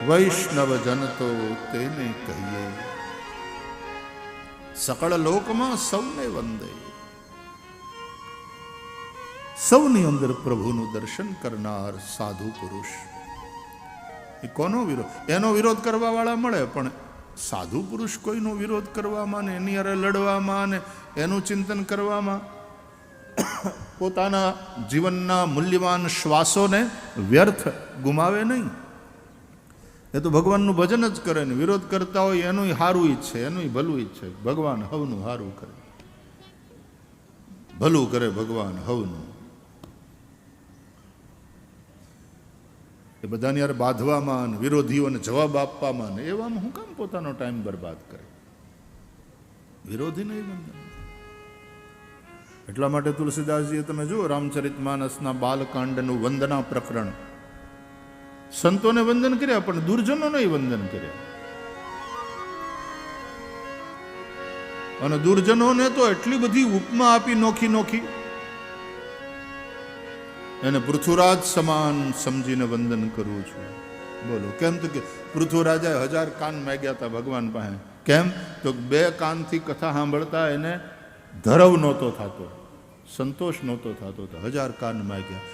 વૈષ્ણવ જન તો તેને કહીએ, સકળ લોકમાં સૌને વંદે. સૌની અંદર પ્રભુનું દર્શન કરનાર સાધુ પુરુષ. એ કોનો વિરોધ? એનો વિરોધ કરવા વાળા મળે, પણ સાધુ પુરુષ કોઈનો વિરોધ કરવામાં ને એની અરે લડવામાં ને એનું ચિંતન કરવામાં, પોતાના જીવનના મૂલ્યવાન શ્વાસોને વ્યર્થ ગુમાવે નહીં. એ તો ભગવાનનું ભજન જ કરે ને વિરોધ કરતા હોય એનું સારું ઈચ્છે, એનું ભલું ઈચ્છે. ભગવાન હવનું સારું કરે, ભલું કરે ભગવાન હવનું. એ બધાની યાર બાંધવામાં, વિરોધીઓને જવાબ આપવામાં ને એવામાં હું કામ પોતાનો ટાઈમ બરબાદ કરે? વિરોધી નહીં બંધન. એટલા માટે તુલસીદાસજીએ તમે જુઓ રામચરિતમાનસના બાલકાંડનું વંદના પ્રકરણ, સંતોને વંદન કર્યા પણ દુર્જનોને વંદન કર્યા. અને દુર્જનોને તો એટલી બધી ઉપમા આપી નોખી નોખી, એને પૃથ્વીરાજ સમાન સમજીને વંદન કરું છું. બોલો કેમ? તો કે પૃથ્વીરાજાએ 1000 કાન માગ્યા હતા ભગવાન પાસે. કેમ? તો 2 કાનથી કથા સાંભળતા એને ધરવ નહોતો થતો, સંતોષ નહોતો થતો, તો 1000 કાન માગ્યા.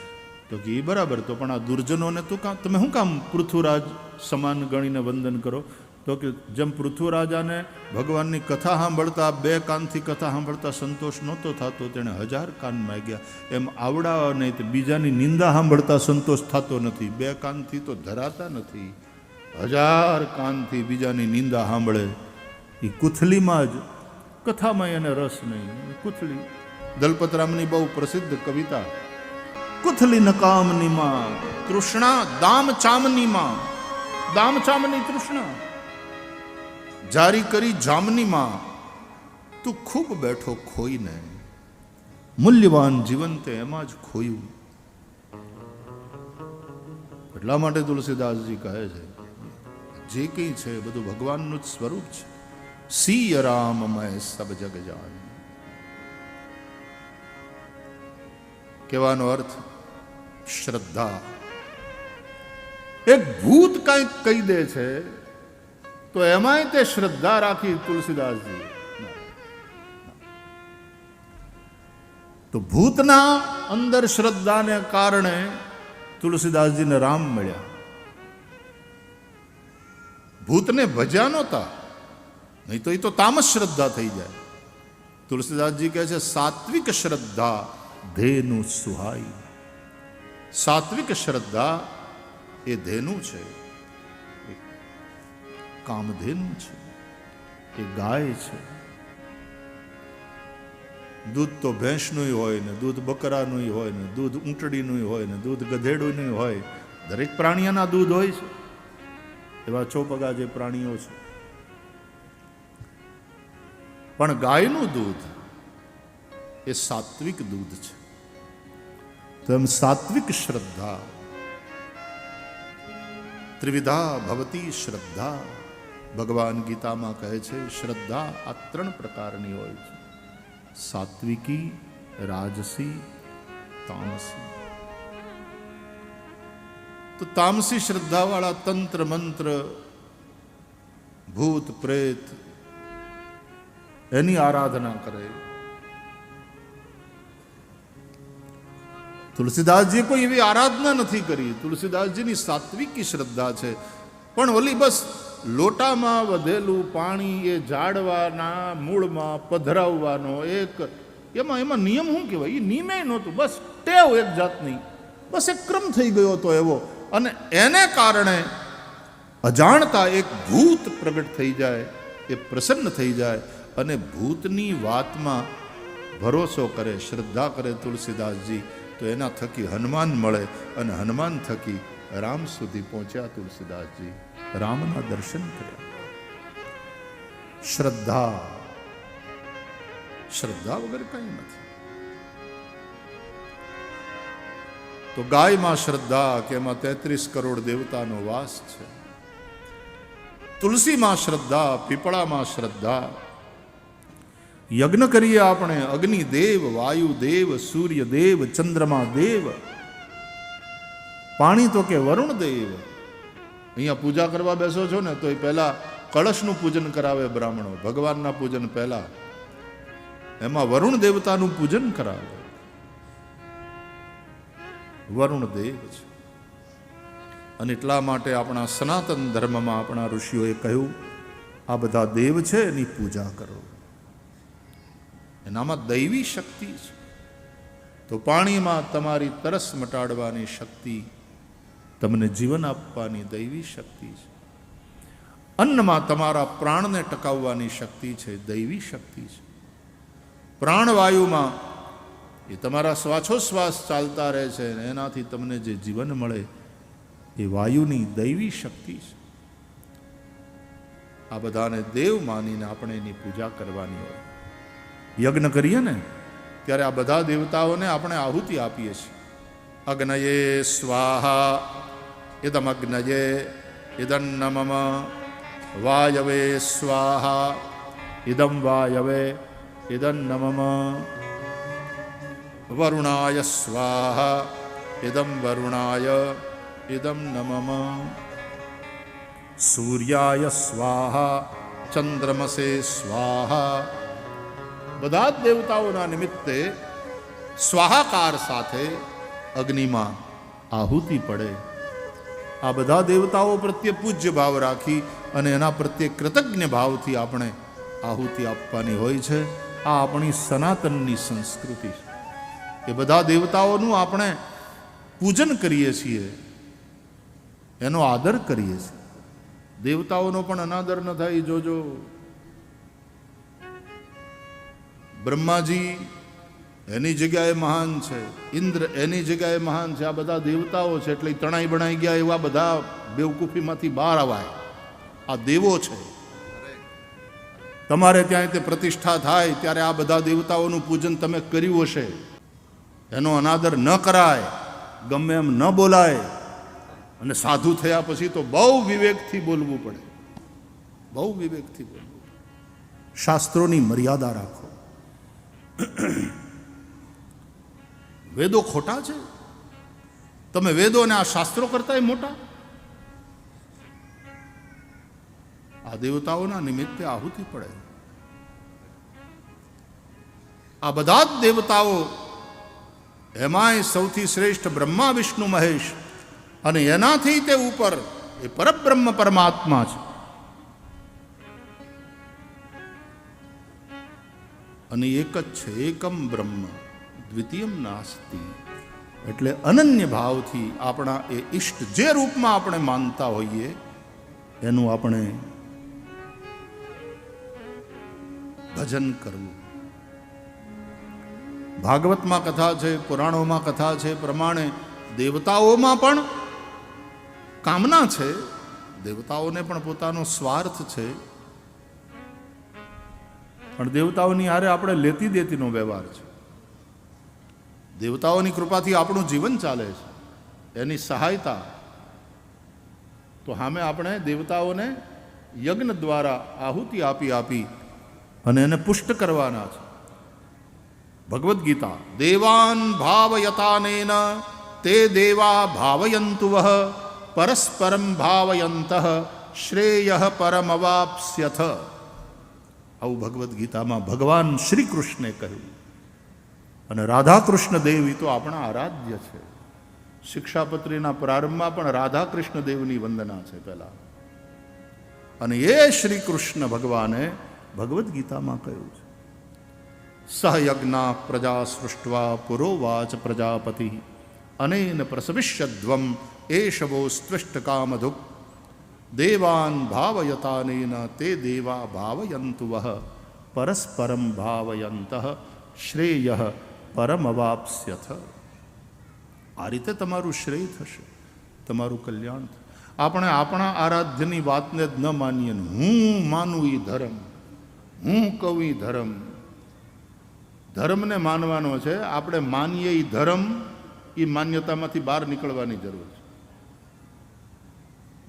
તો કે એ બરાબર, તો પણ આ દુર્જનોને તો તમે શું કામ પૃથ્વીરાજ સમાન ગણીને વંદન કરો? તો કે જેમ પૃથ્વીરાજાને ભગવાનની કથા સાંભળતા 2 કાનથી કથા સાંભળતા સંતોષ નહોતો થતો, તેણે 1000 કાન માગ્યા. એમ આવડા નહીં તો બીજાની નિંદા સાંભળતા સંતોષ થતો નથી. 2 કાનથી તો ધરાતા નથી, 1000 કાનથી બીજાની નિંદા સાંભળે. એ કુથલીમાં જ, કથામાં એને રસ નહીં. કુથલી દલપતરામની બહુ પ્રસિદ્ધ કવિતા, કુથલી નકામની માં તૃષ્ણા દામ ચામની માં, દામ ચામની તૃષ્ણા જારી કરી જામની માં, તું ખૂબ બેઠો ખોઈને, મૂલ્યવાન જીવન તે એમાં જ ખોયું. એટલા માટે તુલસીદાસજી કહે છે જે કંઈ છે બધું ભગવાનનું જ સ્વરૂપ છે. સિય રામમય સબ જગ જાન. કહેવાનો અર્થ શ્રદ્ધા. એક ભૂત કંઈક કહી દે છે તો એમાંય તે શ્રદ્ધા રાખી તુલસીદાસજી. તો ભૂતના અંદર શ્રદ્ધાને કારણે તુલસીદાસજીને રામ મળ્યા. ભૂતને ભજ્યા નહોતા, નહીં તો એ તો તામસ શ્રદ્ધા થઈ જાય. તુલસીદાસજી કહે છે સાત્વિક શ્રદ્ધા ધેનુ સુહાઈ. સાત્વિક શ્રદ્ધા એ ધેનુ છે, કામધેનુ છે, એ ગાય છે. દૂધ તો ભેંસનું હોય ને, દૂધ બકરાનું હોય ને, દૂધ ઊંટડીનું હોય ને, દૂધ ગધેડું હોય. દરેક પ્રાણીઓના દૂધ હોય છે. એવા ચોપગા જે પ્રાણીઓ છે, પણ ગાયનું દૂધ એ સાત્વિક દૂધ છે. તો એમ સાત્વિક શ્રદ્ધા, ત્રિવિધા ભવતી શ્રદ્ધા. ભગવાન ગીતામાં કહે છે શ્રદ્ધા આ 3 પ્રકારની હોય છે: સાત્વિકી, રાજસી, તામસી. તો તામસી શ્રદ્ધાવાળા તંત્ર મંત્ર, ભૂત પ્રેત એની આરાધના કરે. તુલસીદાસજીએ કોઈ એવી આરાધના નથી કરી. તુલસીદાસજીની સાત્વિકી શ્રદ્ધા છે. પણ ઓલી બસ લોટામાં વધેલું પાણી એ ઝાડવાના મૂળમાં પધરાવવાનો એક એમાં નિયમ શું કહેવાય? એ નિયમે નહોતું, બસ ટેવ એક જાતની, બસ એક ક્રમ થઈ ગયો હતો એવો. અને એને કારણે અજાણતા એક ભૂત પ્રગટ થઈ જાય, એ પ્રસન્ન થઈ જાય અને ભૂતની વાતમાં ભરોસો કરે, શ્રદ્ધા કરે તુલસીદાસજી. તો એના થકી હનુમાન મળે અને હનુમાન થકી રામ સુધી પહોંચ્યા તુલસીદાસજી. રામના દર્શન કર્યા. શ્રદ્ધા, શ્રદ્ધા વગર કંઈ નથી. તો ગાયમાં શ્રદ્ધા કે એમાં 33 કરોડ દેવતાનો વાસ છે. તુલસીમાં શ્રદ્ધા, પીપળામાં શ્રદ્ધા. યજ્ઞ કરીએ આપણે, અગ્નિદેવ, વાયુદેવ, સૂર્યદેવ, ચંદ્રમા દેવ. પાણી તો કે વરુણ દેવ. અહીંયા પૂજા કરવા બેસો છો ને તો એ પહેલા કળશનું પૂજન કરાવે બ્રાહ્મણો, ભગવાનના પૂજન પહેલા, એમાં વરુણ દેવતાનું પૂજન કરાવે. વરુણ દેવ છે. અને એટલા માટે આપણા સનાતન ધર્મમાં આપણા ઋષિઓએ કહ્યું, આ બધા દેવ છે એની પૂજા કરો, એનામાં દૈવી શક્તિ છે. તો પાણીમાં તમારી તરસ મટાડવાની શક્તિ, તમને જીવન આપવાની દૈવી શક્તિ છે. અન્નમાં તમારા પ્રાણને ટકાવવાની શક્તિ છે, દૈવી શક્તિ છે. પ્રાણવાયુમાં એ તમારા શ્વાસોશ્વાસ ચાલતા રહે છે, એનાથી તમને જે જીવન મળે એ વાયુની દૈવી શક્તિ છે. આ બધાને દેવ માનીને આપણે એની પૂજા કરવાની હોય. યજ્ઞ કરીએ ને ત્યારે આ બધા દેવતાઓને આપણે આહુતિ આપીએ છીએ. અગ્નયે સ્વાહા ઇદમ અગ્નયે ઇદન્નમમ, વાયવે સ્વાહા ઇદમ વાયવે ઇદન્નમમ, વરુણાય સ્વાહા ઇદમ વરુણાય ઇદમ નમમ, સૂર્યાય સ્વાહા ચંદ્રમસે સ્વાહા. બધા જ દેવતાઓના નિમિત્તે સ્વાહાકાર સાથે અગ્નિમાં આહુતિ પડે. આ બધા દેવતાઓ પ્રત્યે પૂજ્ય ભાવ રાખી અને એના પ્રત્યે કૃતજ્ઞ ભાવથી આપણે આહુતિ આપવાની હોય છે. આ આપણી સનાતનની સંસ્કૃતિ છે. એ બધા દેવતાઓનું આપણે પૂજન કરીએ છીએ, એનો આદર કરીએ છીએ. દેવતાઓનો પણ અનાદર ન થાય જોજો. બ્રહ્માજી એની જગ્યાએ મહાન છે, ઇન્દ્ર એની જગ્યાએ મહાન છે. આ બધા દેવતાઓ છે એટલે તણાઈ બણાઈ ગયા એવા બધા બેવકૂફીમાંથી બહાર આવાય. આ દેવો છે. તમારે ત્યાં તે પ્રતિષ્ઠા થાય ત્યારે આ બધા દેવતાઓનું પૂજન તમે કર્યું હશે, એનો અનાદર ન કરાય, ગમે એમ ન બોલાય. અને સાધુ થયા પછી તો બહુ વિવેકથી બોલવું પડે, બહુ વિવેકથી બોલવું પડે. શાસ્ત્રોની મર્યાદા રાખો. વેદો ખોટા છે? તમે વેદો અને આ શાસ્ત્રો કરતા મોટા? આ દેવતાઓના નિમિત્તે આહુતિ પડે. આ બધા જ દેવતાઓ, એમાંય સૌથી શ્રેષ્ઠ બ્રહ્મા વિષ્ણુ મહેશ, અને એનાથી તે ઉપર એ પરબ્રહ્મ પરમાત્મા છે. અને એક જ છે, એકમ બ્રહ્મ દ્વિતીયમ નાસ્તિ. એટલે અનન્ય ભાવથી આપણા એ ઈષ્ટ જે રૂપમાં આપણે માનતા હોઈએ એનું આપણે ભજન કરવું. ભાગવતમાં કથા છે, પુરાણોમાં કથા છે પ્રમાણે દેવતાઓમાં પણ કામના છે. દેવતાઓને પણ પોતાનો સ્વાર્થ છે. પણ દેવતાઓની હારે આપણે લેતી દેતીનો વ્યવહાર છે. દેવતાઓની કૃપાથી આપણું જીવન ચાલે છે, એની સહાયતા. તો સામે આપણે દેવતાઓને યજ્ઞ દ્વારા આહુતિ આપી આપી અને એને પુષ્ટ કરવાના છે. ભગવદ્ ગીતા, દેવાન ભાવયતાનેન તે દેવા ભાવયંતુ વહ પરસ્પરમ ભાવયંત શ્રેય પરમવાપ્સ્યથ. આવું ભગવદ્ ગીતામાં ભગવાન શ્રી કૃષ્ણે કહ્યું. અને રાધાકૃષ્ણ દેવ તો આપણા આરાધ્ય છે. શિક્ષાપત્રીના પ્રારંભમાં પણ રાધાકૃષ્ણ દેવની વંદના છે પહેલા. અને એ શ્રી કૃષ્ણ ભગવાને ભગવદ્ ગીતામાં કહ્યું છે, સહયજ્ઞા પ્રજા સૃષ્ટવા પુરોવાચ પ્રજાપતિ અનેન પ્રસવિષ્યધ્વમ એષવો સ્ત્વિષ્ટ કામધુક દેવાન ભાવયતાનેન તે દેવા ભાવયંતુ વહ પરસ્પરમ ભાવયંત શ્રેય પરમવાપ્સ્યથ. આ રીતે તમારું શ્રેય થશે, તમારું કલ્યાણ થશે. આપણે આપણા આરાધ્યની વાતને જ ન માનીએ. હું માનું એ ધર્મ, હું કહું એ ધર્મ. ધર્મને માનવાનો છે. આપણે માનીએ એ ધર્મ, એ માન્યતામાંથી બહાર નીકળવાની જરૂર છે.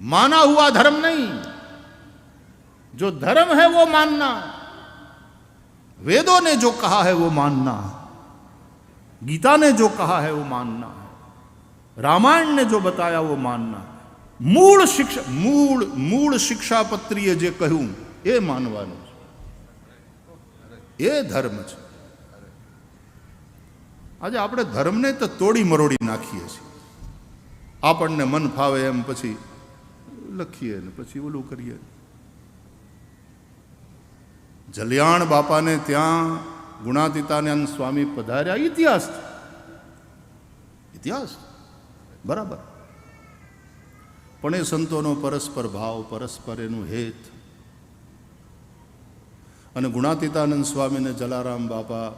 माना हुआ धर्म नहीं, जो धर्म है वो मानना. वेदों ने जो कहा है वो मानना, गीता ने जो कहा है वो मानना, रामायण ने जो बताया वो मानना. મૂળ શિક્ષા મૂળ શિક્ષાપત્રીએ જે કહ્યું એ માનવાનું છે, એ ધર્મ છે. આજે આપણે ધર્મને તો તોડી મરોડી નાખીએ છીએ. આપણને મન ફાવે એમ પછી લખીએ ને પછી ઓલું કરીએ. જલિયાણ બાપાને ત્યાં ગુણાતીતાનંદ સ્વામી પધાર્યા, ઇતિહાસ છે, ઇતિહાસ બરાબર. પણ એ સંતોનો પરસ્પર ભાવ, પરસ્પર એનું હેત. અને ગુણાતીતાનંદ સ્વામીને જલારામ બાપા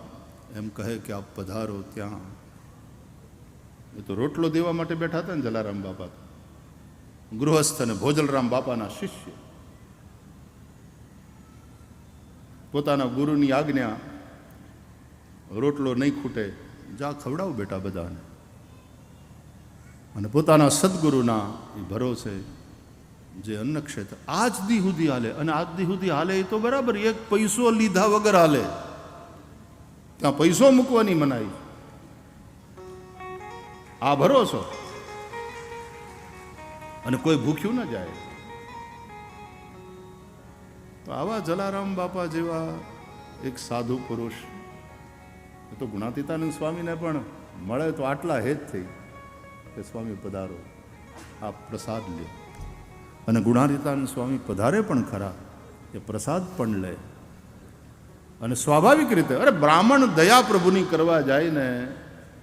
એમ કહે કે આપ પધારો ત્યાં. એ તો રોટલો દેવા માટે બેઠા હતા ને જલારામ બાપા, ગૃહસ્થ અને ભોજલરામ બાપાના શિષ્ય. પોતાના ગુરુની આજ્ઞા, રોટલો નહીં ખૂટે, જા ખવડાવ બેટા બધાને. અને પોતાના સદગુરુના એ ભરોસે જે અન્ન ક્ષેત્ર આજ દી સુધી હાલે, અને આજ દી સુધી હાલે એ તો બરાબર, એક પૈસો લીધા વગર હાલે. ત્યાં પૈસો મૂકવાની મનાઈ, આ ભરોસો. અને કોઈ ભૂખ્યું ન જાય. તો આવા જલારામ બાપા જેવા એક સાધુ પુરુષ, એ તો ગુણાતીતાનંદ સ્વામીને પણ મળે તો આટલા હેત થઈ કે સ્વામી પધારો, આપ પ્રસાદ લે. અને ગુણાતીતાનંદ સ્વામી પધારે પણ ખરા, એ પ્રસાદ પણ લે. અને સ્વાભાવિક રીતે, અરે બ્રાહ્મણ દયા પ્રભુની કરવા જાય ને,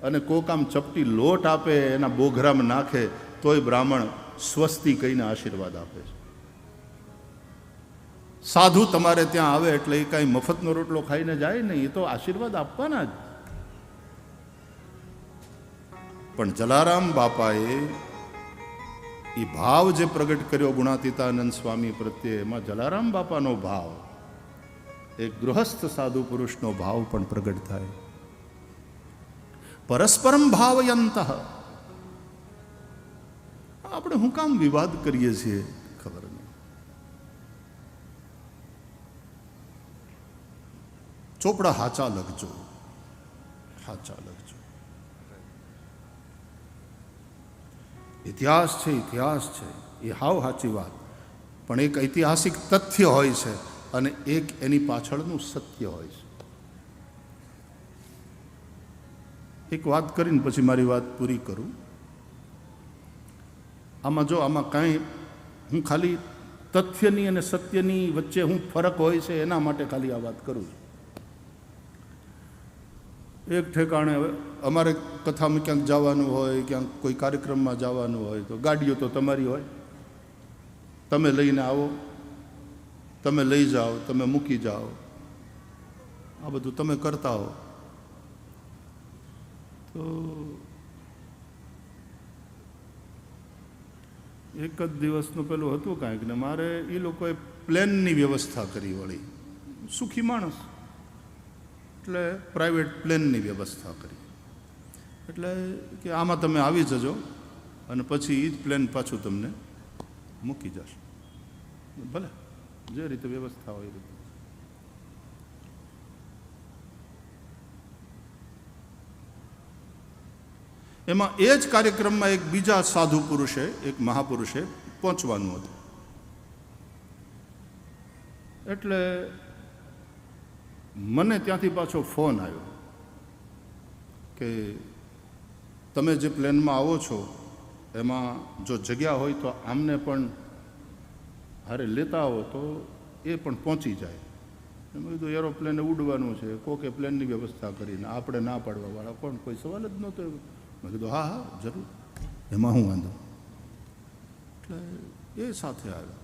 અને કોક આમ ચપટી લોટ આપે, એના બોઘરામાં નાખે, તોય બ્રાહ્મણ સ્વસ્તિ કહીને આશીર્વાદ આપે છે. સાધુ તમારે ત્યાં આવે એટલે એ કાંઈ મફતનો રોટલો ખાઈને જાય નહીં, એ તો આશીર્વાદ આપવાના જ. પણ જલારામ બાપાએ એ ભાવ જે પ્રગટ કર્યો ગુણાતીતાનંદ સ્વામી પ્રત્યે, એમાં જલારામ બાપાનો ભાવ, એક ગૃહસ્થ સાધુ પુરુષનો ભાવ પણ પ્રગટ થાય. પરસ્પરમ ભાવયંતઃ. આપણે હું કામ વિવાદ કરીએ છીએ ખબર નહીં. ચોપડા હાચા લખજો, હાચા લખજો. ઇતિહાસ છે, ઇતિહાસ છે, એ હાવ સાચી વાત. પણ એક ઐતિહાસિક તથ્ય હોય છે અને એક એની પાછળનું સત્ય હોય છે. એક વાત કરીને પછી મારી વાત પૂરી કરું. આમાં કાંઈ હું ખાલી તથ્યની અને સત્યની વચ્ચે હું ફરક હોય છે એના માટે ખાલી આ વાત કરું છું. એક ઠેકાણે હવે અમારે કથામાં ક્યાંક જવાનું હોય, ક્યાંક કોઈ કાર્યક્રમમાં જવાનું હોય, તો ગાડીઓ તો તમારી હોય, તમે લઈને આવો, તમે લઈ જાઓ, તમે મૂકી જાઓ, આ બધું તમે કરતા હો. તો એક જ દિવસનું પેલું હતું કાંઈક ને, મારે એ લોકોએ પ્લેનની વ્યવસ્થા કરી, વળી સુખી માણસ એટલે પ્રાઇવેટ પ્લેનની વ્યવસ્થા કરી. એટલે કે આમાં તમે આવી જજો અને પછી એ જ પ્લેન પાછું તમને મૂકી જશે. ભલે જે રીતે વ્યવસ્થા હોય એ રીતે. એમાં એ જ કાર્યક્રમમાં એક બીજા સાધુ પુરુષે, એક મહાપુરુષે પહોંચવાનું હતું. એટલે મને ત્યાંથી પાછો ફોન આવ્યો કે તમે જે પ્લેનમાં આવો છો એમાં જો જગ્યા હોય તો આમને પણ હારે લેતા આવો તો એ પણ પહોંચી જાય. મેં કીધું એરોપ્લેને ઉડવાનું છે, કોકે પ્લેનની વ્યવસ્થા કરીને, આપણે ના પાડવાવાળા કોણ, કોઈ સવાલ જ નહોતો. મેં કીધું હા હા જરૂર, એમાં હું વાંધો. એટલે એ સાથે આવ્યા,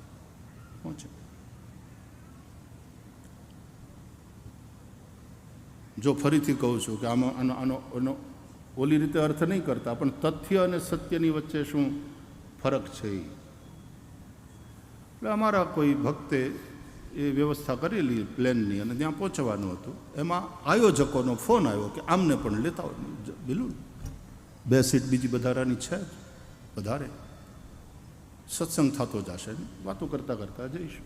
પહોંચે. જો ફરીથી કહું છું કે આમાં આનો ઓલી રીતે અર્થ નહીં કરતા, પણ તથ્ય અને સત્યની વચ્ચે શું ફરક છે. એટલે અમારા કોઈ ભક્તે એ વ્યવસ્થા કરેલી પ્લેનની અને ત્યાં પહોંચવાનું હતું. એમાં આયોજકોનો ફોન આવ્યો કે આમને પણ લેતા હોય. બિલકુલ 2 સીટ બીજી વધારાની છે, વધારે સત્સંગ થતો જશે, વાતો કરતાં કરતાં જઈશું.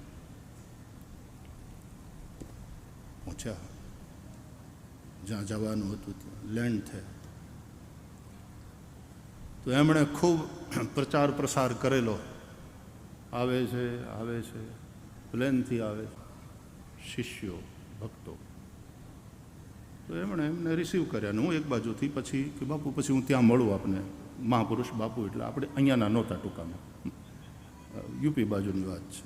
પહોંચ્યા, જ્યાં જવાનું હતું ત્યાં લેન્ડ થયા. તો એમણે ખૂબ પ્રચાર પ્રસાર કરેલો આવે છે પ્લેનથી આવે શિષ્યો ભક્તો, તો એમણે એમને રિસીવ કર્યા ને હું એક બાજુથી પછી કે બાપુ પછી હું ત્યાં મળું આપને. મહાપુરુષ બાપુ એટલે આપણે અહીંયાના નહોતા ટૂંકામાં, યુપી બાજુની વાત છે.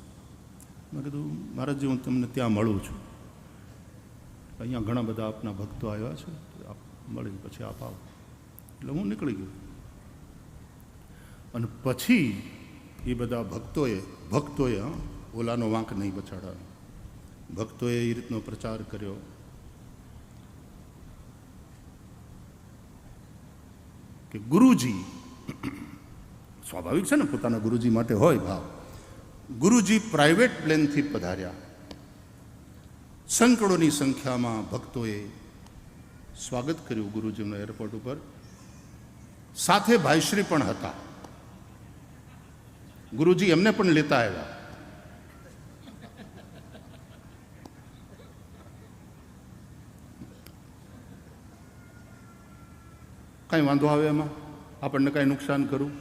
મેં કીધું મહારાજજી હું તમને ત્યાં મળું છું, અહીંયા ઘણા બધા આપના ભક્તો આવ્યા છે, આપ મળીને પછી આપ આવો. એટલે હું નીકળી ગયો. અને પછી એ બધા ભક્તોએ ઓલાનો વાંક નહીં બચાડવાનો, ભક્તોએ એ રીતનો પ્રચાર કર્યો કે ગુરુજી, સ્વાભાવિક છે ને પોતાના ગુરુજી માટે હોય ભાવ, ગુરુજી પ્રાઇવેટ પ્લેનથી પધાર્યા. સેંકડોની સંખ્યામાં ભક્તોએ સ્વાગત કર્યું ગુરુજીનું એરપોર્ટ ઉપર. સાથે ભાઈશ્રી પણ હતા, ગુરુજી એમને પણ લેતા આવ્યા. કાંઈ વાંધો આવે એમાં? આપણને કાંઈ નુકસાન કરું?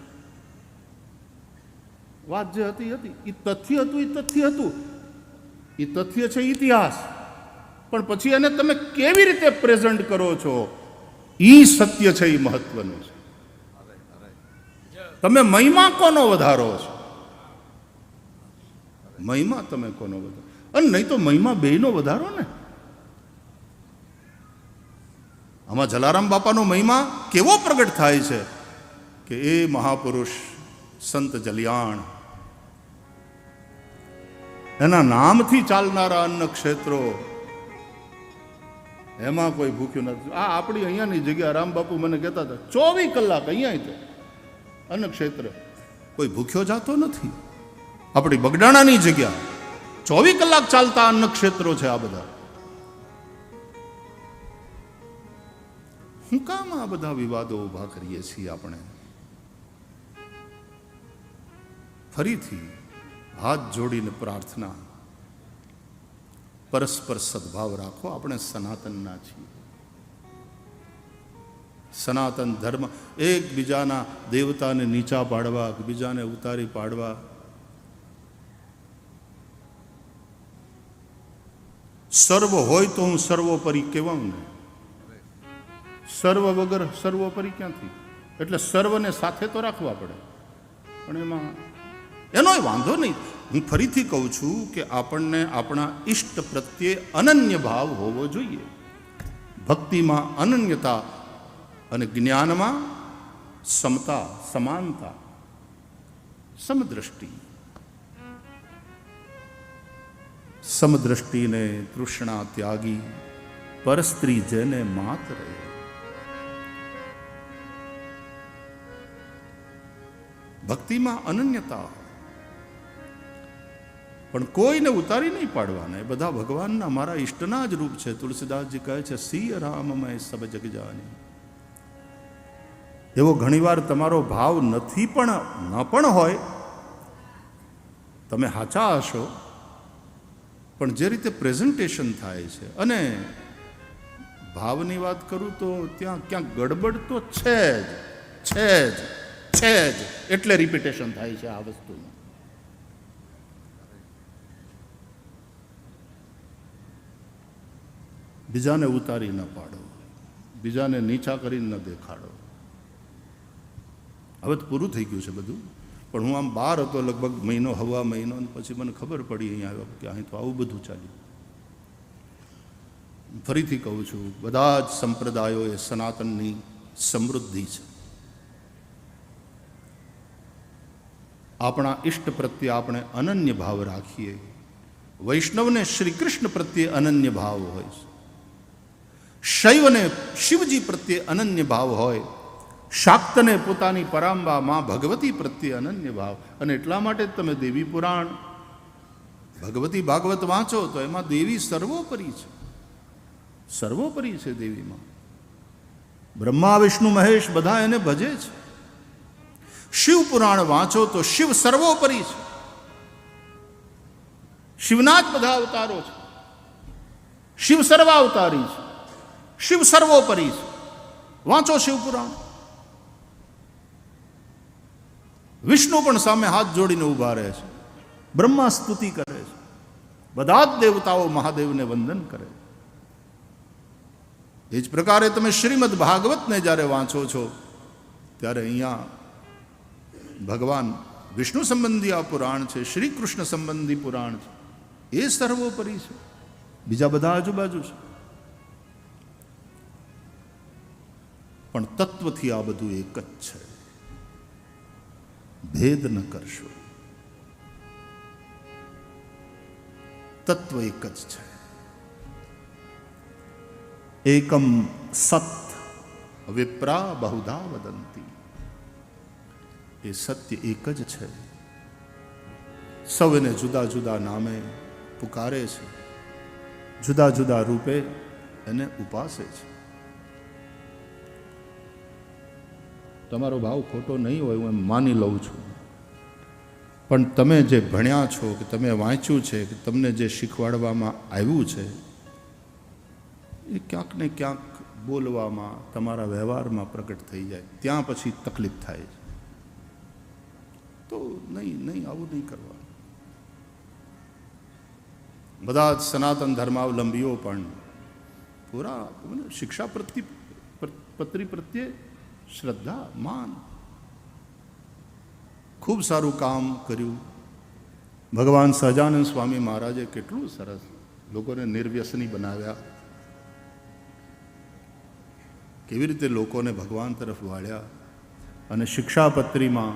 વાત જે હતી એ તથ્ય હતું. એ તથ્ય છે ઇતિહાસ, પણ પછી એને તમે કેવી રીતે પ્રેઝન્ટ કરો છો એ સત્ય છે, એ મહત્વનું છે. તમે મહિમા કોનો વધારો છો? મહિમા તમે કોનો વધારો? અને નહીં તો મહિમા બેયનો વધારો ને. આમાં જલારામ બાપાનો મહિમા કેવો પ્રગટ થાય છે કે એ મહાપુરુષ સંત જલિયાણ, એના નામથી ચાલનારા અન્ન ક્ષેત્રો, એમાં કોઈ ભૂખ્યું નથી. આ આપણી અહીંયાની જગ્યા રામ બાપુ મને કહેતા હતા 24 કલાક અહીંયા તો અન્ન ક્ષેત્ર, કોઈ ભૂખ્યો જાતો નથી. આપણી બગડાણાની જગ્યા 24 કલાક ચાલતા અન્ન ક્ષેત્રો છે આ બધા. હું કામ આ બધા વિવાદો ઊભા કરીએ છીએ આપણે? ફરીથી હાથ જોડીને પ્રાર્થના, પરસ્પર સદભાવ રાખો. આપણે સનાતનના છીએ. સનાતન ધર્મ એકબીજાના દેવતાને નીચા પાડવા, એકબીજાને ઉતારી પાડવા, સર્વ હોય તો હું સર્વોપરી કહેવાઉં ને. સર્વ વગર સર્વોપરી ક્યાંથી? એટલે સર્વને સાથે તો રાખવા પડે, પણ એમાં એનો વાંધો નહીં. હું ફરીથી કહું છું કે આપણને આપણા ઈષ્ટ પ્રત્યે અનન્ય ભાવ હોવો જોઈએ. ભક્તિમાં અનન્યતા અને જ્ઞાનમાં સમતા, સમાનતા, સમદ્રષ્ટિ. સમદ્રષ્ટિને તૃષ્ણા ત્યાગી, પરસ્ત્રી જેને માત રહે. ભક્તિમાં અનન્યતા, પણ કોઈને ઉતારી નહીં પાડવાના. એ બધા ભગવાનના, મારા ઈષ્ટના જ રૂપ છે. તુલસીદાસજી કહે છે સિય રામમય સબ જગ જાની. એવો ઘણીવાર તમારો ભાવ નથી પણ ન પણ હોય, તમે સાચા હશો, પણ જે રીતે પ્રેઝન્ટેશન થાય છે, અને ભાવની વાત કરું તો ત્યાં ક્યાંક ગડબડ તો છે જ, એટલે રિપીટેશન થાય છે આ વસ્તુનું. બીજાને ઉતારી ન પાડો, બીજાને નીચા કરીને ન દેખાડો. હવે તો પૂરું થઈ ગયું છે બધું, પણ હું આમ બહાર હતો લગભગ મહિનો, હવા મહિનો, પછી મને ખબર પડી અહીંયા આવ્યો કે અહીં તો આવું બધું ચાલ્યું. ફરીથી કહું છું, બધા જ સંપ્રદાયો એ સનાતનની સમૃદ્ધિ છે. આપણા ઈષ્ટ પ્રત્યે આપણે અનન્ય ભાવ રાખીએ. વૈષ્ણવને શ્રી કૃષ્ણ પ્રત્યે અનન્ય ભાવ હોય છે, શૈવને શિવજી પ્રત્યે અનન્ય ભાવ હોય, શાક્તને પોતાની પરાંબા માં ભગવતી પ્રત્યે અનન્ય ભાવ. અને એટલા માટે તમે દેવી પુરાણ, ભગવતી ભાગવત વાંચો તો એમાં દેવી સર્વોપરી છે, સર્વોપરી છે દેવીમાં. બ્રહ્મા વિષ્ણુ મહેશ બધા એને ભજે છે. શિવ પુરાણ વાંચો તો શિવ સર્વોપરી છે, શિવના જ બધા અવતારો છે. શિવ સર્વાવતારી છે, શિવ સર્વોપરી છે. વાંચો શિવ પુરાણ. વિષ્ણુ પણ સામે હાથ જોડીને ઊભા રહે છે, બ્રહ્મા સ્તુતિ કરે છે, બધા જ દેવતાઓ મહાદેવને વંદન કરે. એ જ પ્રકારે તમે શ્રીમદ ભાગવતને જ્યારે વાંચો છો ત્યારે અહીંયા ભગવાન વિષ્ણુ સંબંધી આ પુરાણ છે, શ્રી કૃષ્ણ સંબંધી પુરાણ છે, એ સર્વોપરી છે, બીજા બધા આજુબાજુ છે. પણ તત્વથી આ બધું એક જ છે, ભેદ ન કરશો. તત્વ એક જ છે. એકમ સત વિપ્રા બહુધા વદંતી. એ સત્ય એક જ છે. સૌ એને જુદા જુદા નામે પુકારે છે, જુદા જુદા રૂપે એને ઉપાસે છે. તમારો ભાવ ખોટો નહીં હોય, હું એમ માની લઉં છું, પણ તમે જે ભણ્યા છો, કે તમે વાંચ્યું છે, કે તમને જે શીખવાડવામાં આવ્યું છે, એ ક્યાંક ને ક્યાંક બોલવામાં, તમારા વ્યવહારમાં પ્રગટ થઈ જાય, ત્યાં પછી તકલીફ થાય છે. તો નહીં, આવું નહીં કરવાનું. બધા જ સનાતન ધર્માવલંબીઓ પણ પૂરા શિક્ષા પત્રી પ્રત્યે શ્રદ્ધા, માન, ખૂબ સારું કામ કર્યું. ભગવાન સહજાનંદ સ્વામી મહારાજે કેટલું સરસ લોકોને નિર્વ્યસની બનાવ્યા, કેવી રીતે લોકોને ભગવાન તરફ વાળ્યા. અને શિક્ષાપત્રીમાં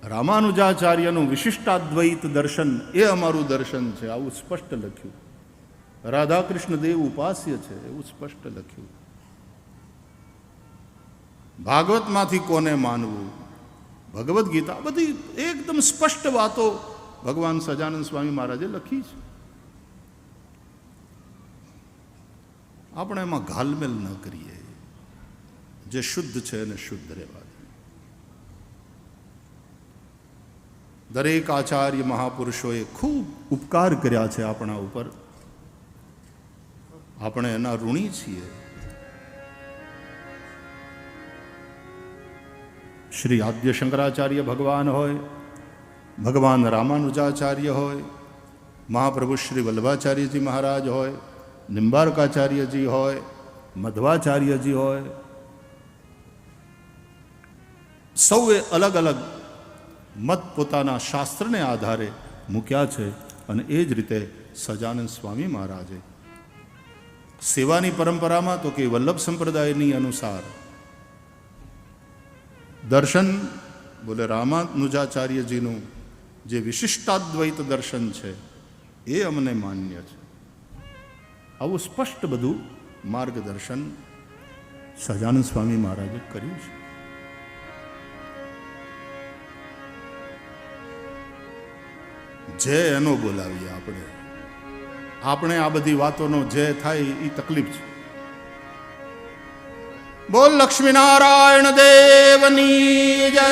રામાનુજાચાર્યનું વિશિષ્ટાદ્વૈત દર્શન, એ અમારું દર્શન છે, આવું સ્પષ્ટ લખ્યું. રાધાકૃષ્ણ દેવ ઉપાસ્ય છે, એવું સ્પષ્ટ લખ્યું. ભાગવતમાંથી કોને માનવું, ભગવદ્ ગીતા, બધી એકદમ સ્પષ્ટ વાતો ભગવાન સહજાનંદ સ્વામી મહારાજે લખી છે. આપણે એમાં ઘાલમેલ ન કરીએ. જે શુદ્ધ છે એને શુદ્ધ રહેવા દે. દરેક આચાર્ય મહાપુરુષોએ ખૂબ ઉપકાર કર્યા છે આપણા ઉપર, આપણે એના ઋણી છીએ. શ્રી આદ્ય શંકરાચાર્ય ભગવાન હોય, ભગવાન રામાનુજાચાર્ય હોય, મહાપ્રભુ શ્રી વલ્લભાચાર્યજી મહારાજ હોય, નિંબાર્કાચાર્યજી હોય, મધ્વાચાર્યજી હોય, સૌએ અલગ અલગ મત પોતાના શાસ્ત્રને આધારે મૂક્યા છે. અને એ જ રીતે સહજાનંદ સ્વામી મહારાજે સેવાની પરંપરામાં તો કે વલ્લભ સંપ્રદાયની અનુસાર દર્શન, બોલે રામાનુજાચાર્યજીનું જે વિશિષ્ટાદ્વૈત દર્શન છે એ અમને માન્ય છે. આવું સ્પષ્ટ બધું માર્ગદર્શન સહજાનંદ સ્વામી મહારાજે કર્યું છે. જે એનો બોલાવીએ આપણે આ બધી વાતોનો જે થાય એ તકલીફ છે. બોલ લક્ષ્મીનારાયણ દેવની જય,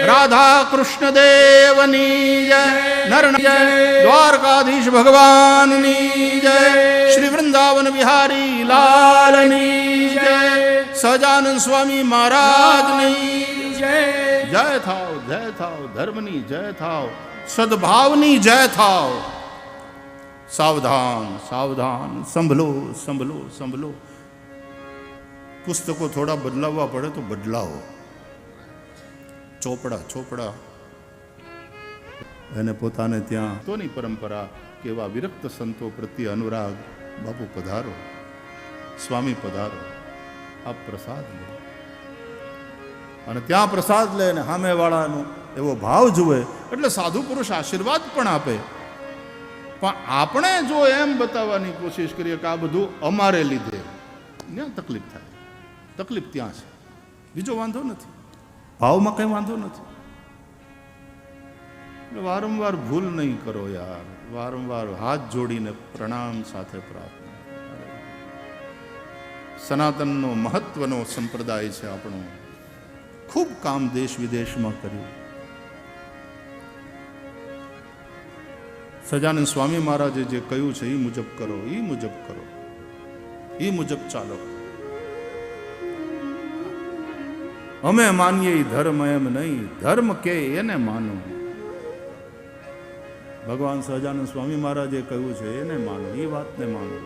રાધા કૃષ્ણ દેવની જય, નર જય, દ્વારકાધીશ ભગવાનની જય, શ્રી વૃંદાવન બિહારી લાલની જય, સહજાનંદ સ્વામી મહારાજની જય. જય થાવ, ધર્મની જય થાવ, સદભાવની જય થાવ. સાવધાન, સંભલો. પુસ્તકો થોડા બદલાવવા પડે તો બદલાવો. ચોપડા એને પોતાને ત્યાં તોની પરંપરા કેવા વિરક્ત સંતો પ્રત્યે અનુરાગ. બાપુ પધારો, સ્વામી પધારો, આપ પ્રસાદ લો. અને ત્યાં પ્રસાદ લે ને સામેવાળાનો એવો ભાવ જુએ એટલે સાધુ પુરુષ આશીર્વાદ પણ આપે. પણ આપણે જો એમ બતાવવાની કોશિશ કરીએ કે આ બધું અમારે લીધે, ત્યાં તકલીફ થાય. તકલીફ ત્યાં છે, બીજો વાંધો નથી, ભાવમાં કંઈ વાંધો નથી. એટલે વારંવાર ભૂલ નહીં કરો યાર, વારંવાર હાથ જોડીને પ્રણામ સાથે પ્રાર્થના. સનાતનનો મહત્વનો સંપ્રદાય છે આપણો, ખૂબ કામ દેશ વિદેશમાં કર્યું. સહજાનંદ સ્વામી મહારાજે જે કહ્યું છે એ મુજબ કરો, એ મુજબ ચાલો. અમે માનીએ ઈ ધર્મ એમ નહીં, ધર્મ કે એને માનો. ભગવાન સહજાનંદ સ્વામી મહારાજે કહ્યું છે એને માનો, એ વાતને માનો.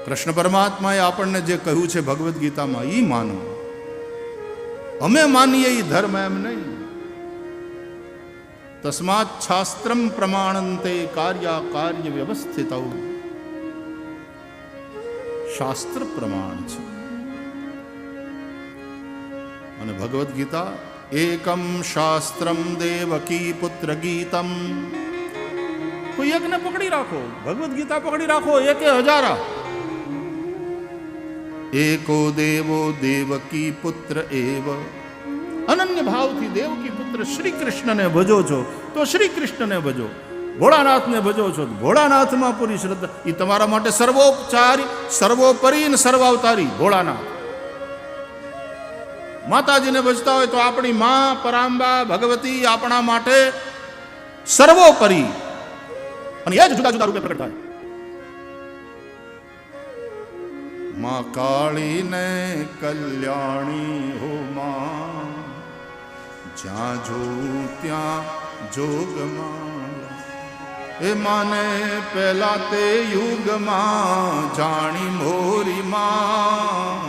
કૃષ્ણ પરમાત્માએ આપણને જે કહ્યું છે ભગવદ્ ગીતામાં એ માનો. અમે માનીએ એ ધર્મ એમ નહીં. તસ્માત શાસ્ત્રમ પ્રમાણંતે કાર્ય વ્યવસ્થિત. શાસ્ત્ર પ્રમાણ છે. અને ભગવદ્ ગીતા એકમ શાસ્ત્રમ દેવકી પુત્ર ગીતમ. કોઈ એકને પકડી રાખો, ભગવદ્ ગીતા પકડી રાખો, એકે હજારા. એકો દેવો દેવકી પુત્ર એવ. અનન્ય ભાવથી દેવકી પુત્ર શ્રી કૃષ્ણને ભજો છો તો શ્રી કૃષ્ણને ભજો, ભોળાનાથને ભજો છો તો ભોળાનાથમાં પૂરી શ્રદ્ધા. એ તમારા માટે સર્વોપચારી, સર્વોપરી ને સર્વાવતારી ભોળાનાથ. માતાજીને ભજતા હોય તો આપણી માં પરાંબા ભગવતી આપણા માટે સર્વોપરી, અને એ જ જુદા જુદા રૂપે પ્રગટ થાય. માં કાળી ને કલ્યાણી હો માં, જ્યાં જોઉં ત્યાં જોગમાં. એ માને પહેલા તે યુગમાં જાણી મોરી માં,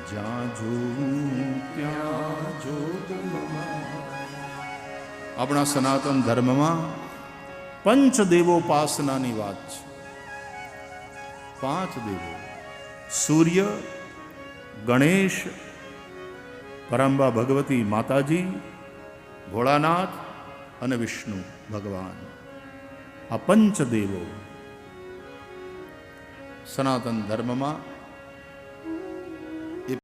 જ્યાં જોઉં ત્યાં જોગમાં. આપણા સનાતન ધર્મમાં પંચદેવોપાસનાની વાત છે. 5 દેવો: સૂર્ય, ગણેશ, પરાંબા ભગવતી માતાજી, ભોળાનાથ અને વિષ્ણુ ભગવાન. આ પંચદેવો સનાતન ધર્મમાં